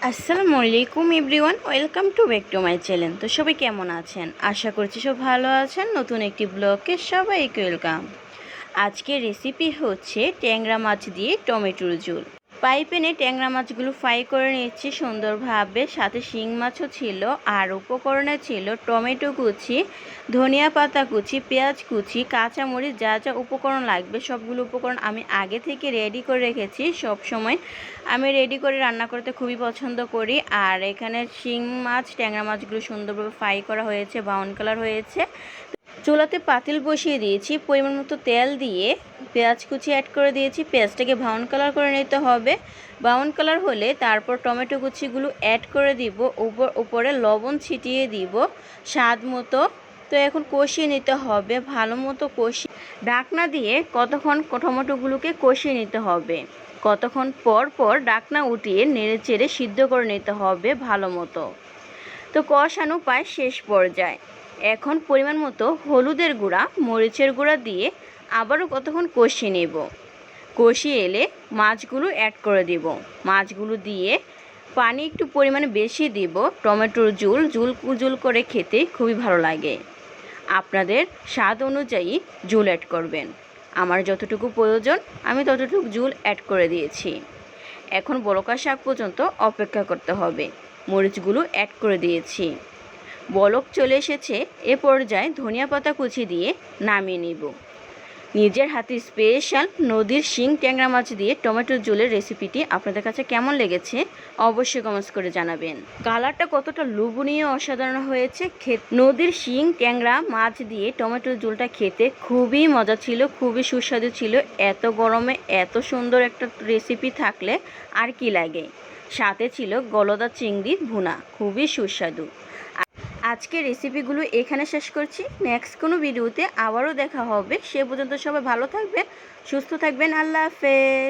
আসসালামু আলাইকুম everyone, welcome to back to my channel. তো সবাই কেমন আছেন? আশা করছি সব ভালো আছেন। নতুন একটি ব্লগে সবাইকে ওয়েলকাম। আজকের রেসিপি হচ্ছে ট্যাংরা মাছ দিয়ে টমেটোর ঝোল। প্যানে ট্যাংরা মাছগুলো ফ্রাই করে নিচ্ছি সুন্দরভাবে, সাথে শিং মাছও ছিল। আর উপকরণে ছিল টমেটো কুচি, ধনিয়া পাতা কুচি, পেঁয়াজ কুচি, কাঁচামরিচ, যা যা উপকরণ লাগবে সবগুলো উপকরণ আমি আগে থেকে রেডি করে রেখেছি। সব সময় আমি রেডি করে রান্না করতে খুবই পছন্দ করি। আর এখানে শিং মাছ, ট্যাংরা মাছগুলো সুন্দরভাবে ফ্রাই করা হয়েছে, ব্রাউন কালার হয়েছে। চুলাতে পাতিল বসিয়ে দিয়েছি, পরিমাণ মতো তেল দিয়ে পেঁয়াজ কুচি অ্যাড করে দিয়েছি। পেঁয়াজটাকে ব্রাউন কালার করে নিতে হবে। ব্রাউন কালার হলে তারপর টমেটো কুচিগুলো অ্যাড করে দিব, উপরে লবণ ছিটিয়ে দিব স্বাদ মতো। তো এখন কষিয়ে নিতে হবে ভালো মতো, কষিয়ে ঢাকনা দিয়ে কতক্ষণ টমেটোগুলোকে কষিয়ে নিতে হবে। কতক্ষণ পর পর ঢাকনা উঠিয়ে নেড়ে চেড়ে সিদ্ধ করে নিতে হবে ভালো মতো। তো কষানো প্রায় শেষ পর্যায়ে। এখন পরিমাণ মতো হলুদের গুঁড়া, মরিচের গুঁড়া দিয়ে আবারও কতক্ষণ কষিয়ে নেব। কষিয়ে এলে মাছগুলো অ্যাড করে দেব। মাছগুলো দিয়ে পানি একটু পরিমাণে বেশি দিব। টমেটোর ঝোল করে খেতে খুবই ভালো লাগে। আপনাদের স্বাদ অনুযায়ী ঝোল অ্যাড করবেন। আমার যতটুকু প্রয়োজন আমি ততটুকু ঝোল অ্যাড করে দিয়েছি। এখন বলক আসা পর্যন্ত অপেক্ষা করতে হবে। মরিচগুলো অ্যাড করে দিয়েছি, বলক চলে এসেছে। এ পর্যায়ে ধনিয়া পাতা কুচি দিয়ে নামিয়ে নিব। নিজের হাতে স্পেশাল নদীর শিং ট্যাংরা মাছ দিয়ে টমেটোর ঝোলের রেসিপিটি আপনাদের কাছে কেমন লেগেছে অবশ্যই কমেন্টস করে জানাবেন। কালারটা কতটা লোভনীয়, অসাধারণ হয়েছে। নদীর শিং ট্যাংরা মাছ দিয়ে টমেটোর ঝোলটা খেতে খুবই মজা ছিল, খুবই সুস্বাদু ছিল। এত গরমে এত সুন্দর একটা রেসিপি থাকলে আর কি লাগে। সাথে ছিল গলদা চিংড়ি ভুনা, খুবই সুস্বাদু। আজকের রেসিপিগুলো এখানে শেষ করছি। নেক্সট কোনো ভিডিওতে আবারও দেখা হবে। সে পর্যন্ত সবাই ভালো থাকবেন, সুস্থ থাকবেন। আল্লাহ হাফেজ।